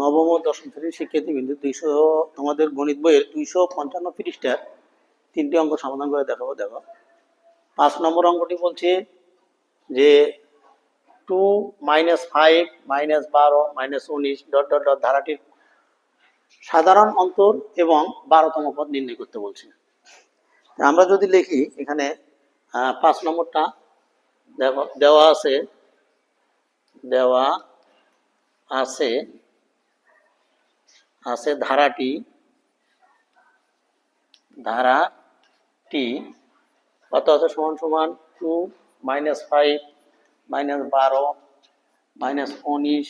নবম ও দশম শ্রেণীর শিক্ষার্থীবৃন্দু তোমাদের গণিত বইয়ের 255 পৃষ্ঠার 3টি অঙ্ক সমাধান করে দেখাবো। দেখো 5 নম্বর অঙ্কটি বলছে যে 2 - 5 - 12 - 19 ডট ডট ডট ধারাটির সাধারণ অন্তর এবং 12তম পদ নির্ণয় করতে বলছে। আমরা যদি লিখি এখানে 5 নম্বরটা দেখো দেওয়া আছে ধারাটি কত আছে সমান সমান 2 - 5 - 12 - 19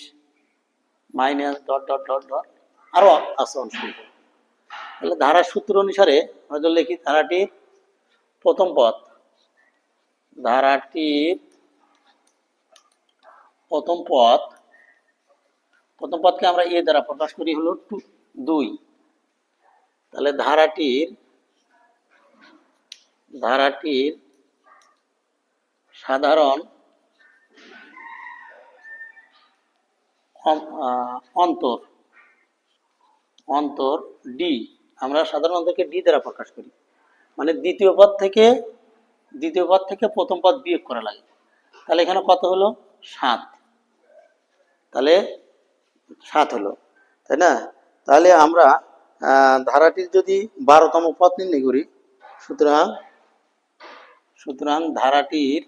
minus dot dot dot dot আরো আছে অংশ। তাহলে ধারার সূত্র অনুসারে আমরা লিখি ধারাটির প্রথম পদকে আমরা এ দ্বারা প্রকাশ করি হলো 2। তাহলে ধারাটির সাধারণ অন্তর ডি, আমরা সাধারণ অন্তরকে ডি দ্বারা প্রকাশ করি, মানে দ্বিতীয় পদ থেকে প্রথম পদ বিয়োগ করা লাগে। তাহলে এখানে কত হলো 7, তাহলে 7 হলো, তাই না? তাহলে আমরা ধারাটির যদি 12তম পদ নির্ণয় করি, সুতরাং ধারাটির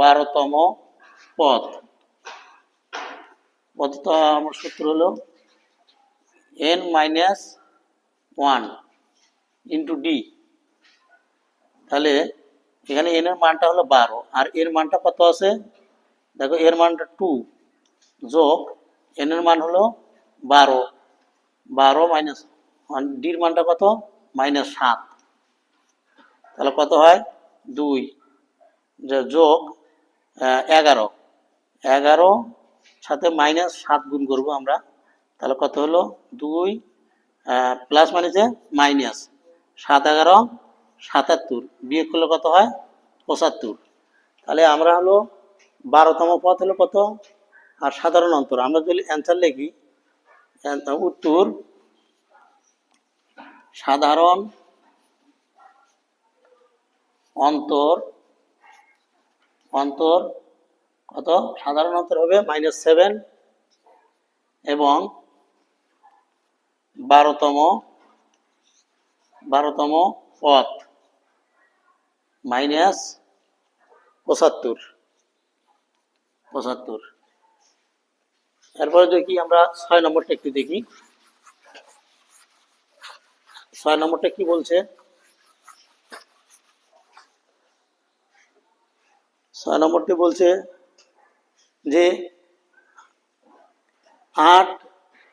12তম পদ আমার সূত্র হলো n-1 ইন্টু ডি। তাহলে এখানে n এর মানটা হলো 12 আর এর মানটা কত আছে দেখো, এর মানটা 2 যোগ n এর মান হলো 12 মাইনাস 1, ডির মানটা কত -7, তাহলে কত হয় 2 যোগ 11 সাথে -7 গুণ করবো আমরা, তাহলে কত হলো 2 প্লাস মানে যে মাইনাস 7 11 77 বিয়োগ করলে কত হয় 75। তাহলে আমরা হলো 12তম পদ হলো কত আর সাধারণ অন্তর। আমরা যদি অ্যান্সার লিখি, উত্তর সাধারণ অন্তর কত, সাধারণ অন্তর হবে -7 এবং 12তম পদ -75। এরপরে দেখি আমরা 6 নম্বরটা একটু দেখি। 6 নম্বরটা কি বলছে, 6 নম্বরটি বলছে যে 8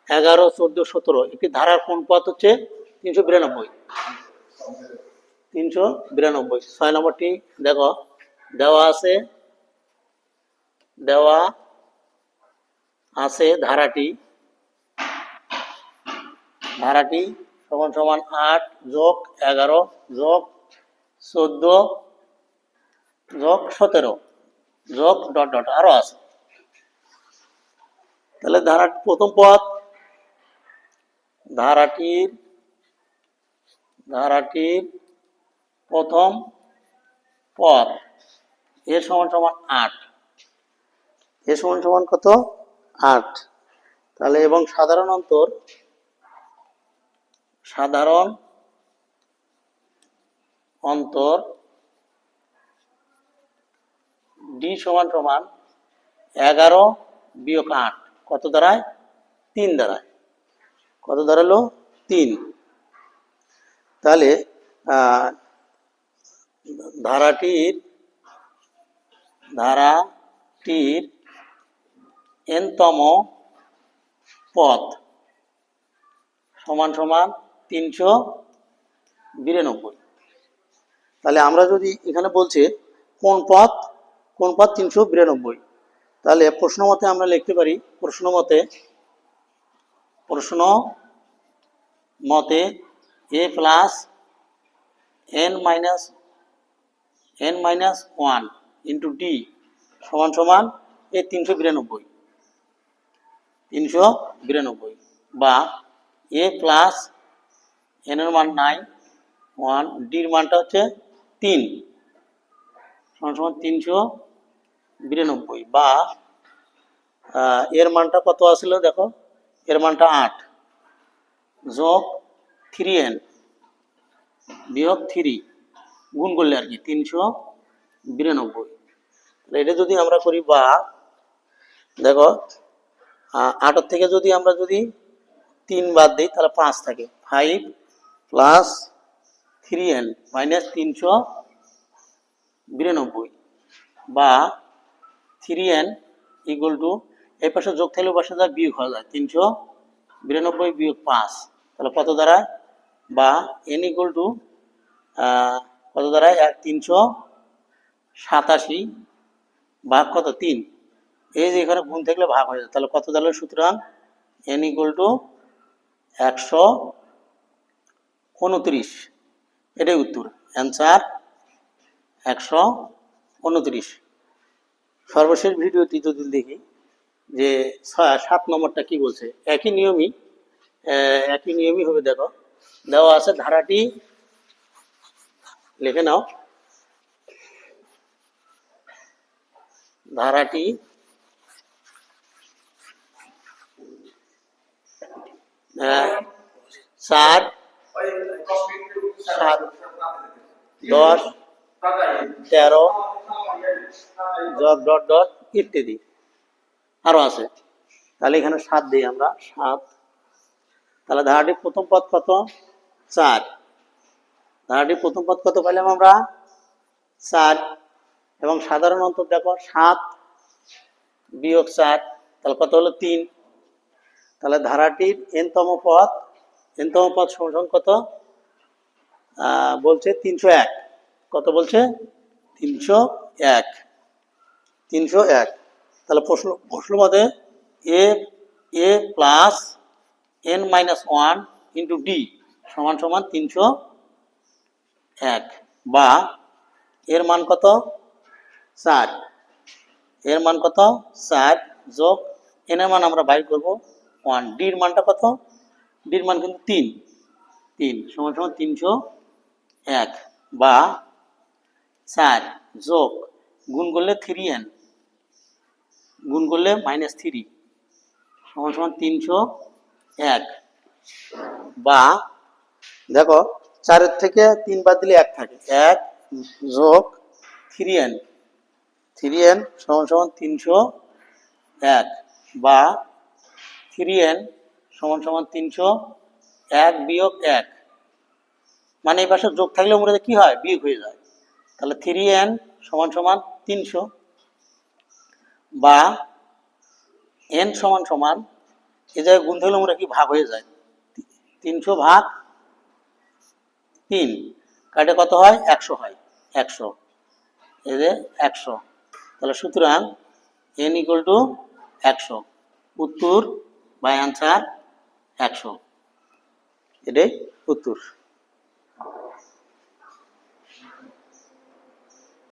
11 14 17 একটি ধারার কোন পদ হচ্ছে 392। 6 নম্বরটি দেখো দেওয়া আছে ধারাটি সমান সমান 8 যোগ 11 যোগ 14 যোগ 17 যোগ ডট ডট আরো আছে। তাহলে প্রথম পদ ধারাটির প্রথম পদ এর সমান সমান 8, এর সমান সমান কত 8। তাহলে এবং সাধারণ অন্তর ডি সমান সমান 11 বিয়োগ 8 কত দাঁড়ায় 3 দাঁড়ায়, কত দাঁড়ালো 3। তাহলে ধারাটির nতম পদ সমান সমান 392। তাহলে আমরা যদি এখানে বলছে কোন পদ 392, তাহলে প্রশ্ন মতে আমরা লিখতে পারি, প্রশ্ন মতে a plus n-1 into D সমান সমান এই 392 বা এ প্লাস এন এর মান 1 ডির মানটা হচ্ছে 3 সমান 392 বা এর মানটা কত আসলো দেখো, এর মানটা 8 যোগ 3n বিয়োগ 3 গুণ করলে আর কি 392। এটা যদি আমরা করি বা দেখো 8 থেকে যদি আমরা 3 বাদ দিই তাহলে 5 থাকে, 5 প্লাস 3n মাইনাস 392 বা 3n ইকুয়াল টু এই পাশে যোগ থাকলে পাশে যা বিয়োগ হয়ে যায় 392 বিয়োগ 5 তাহলে কত দাঁড়ায়, বা n ইকুয়াল টু কত দাঁড়ায় 387 ভাগ কত 3, এই যে এখানে গুণ থাকলে ভাগ হয়ে যায় তাহলে কত দাঁড়ালো, সুতরাং n ইকুয়াল টু 129। এটাই উত্তর, অ্যান্সার 129। সর্বশেষ ভিডিওটি যদি দেখি যে 7 নম্বরটা কি বলছে, একই নিয়মই হবে। দেখো দেওয়া আছে ধারাটি লিখে নাও, ধারাটি 4 7 10 13 ডট ডট ইত্যাদি আরো আছে। তাহলে এখানে 7 দিই আমরা, 7। তাহলে ধারাটির প্রথম পদ কত, 4। ধারাটির প্রথম পদ কত পাইলাম আমরা, 4। এবং সাধারণ অন্তর দেখো 7 বিয়োগ 4 তাহলে কত হলো 3। তাহলে ধারাটির n-তম পদ সমান কত বলছে 301। কত বলছে, 301। তাহলে প্রশ্ন মতে a plus n minus 1 into D সমান 301 বা এর মান কত 4, এর মান কত 4 যোগ n এর মান আমরা বাইর করব 1, ডির মানটা কত, ডির মান কিন্তু 3 সমান 301 বা 4 যোগ গুণ করলে 3n গুণ করলে মাইনাস 3 সমান 301 বা দেখো 4 থেকে 3 বাদ দিলে 1 থাকে, 1 যোগ 3n সমান 301 বা 3n সমান 301 বিয়োগ 1, মানে এই পাশে যোগ থাকলে আমরা কি হয় বিয়োগ হয়ে যায়। তাহলে 3n সমান 300 বা n সমান এই জায়গায় গুণ থাকলে আমরা কি ভাগ হয়ে যায়, 300 ভাগ 3 কাটে কত হয় 100 হয়, 100 এই যে 100। তাহলে সুতরাং n ইকুয়াল টু 100, উত্তর বা অ্যান্সার 100, এটাই উত্তর।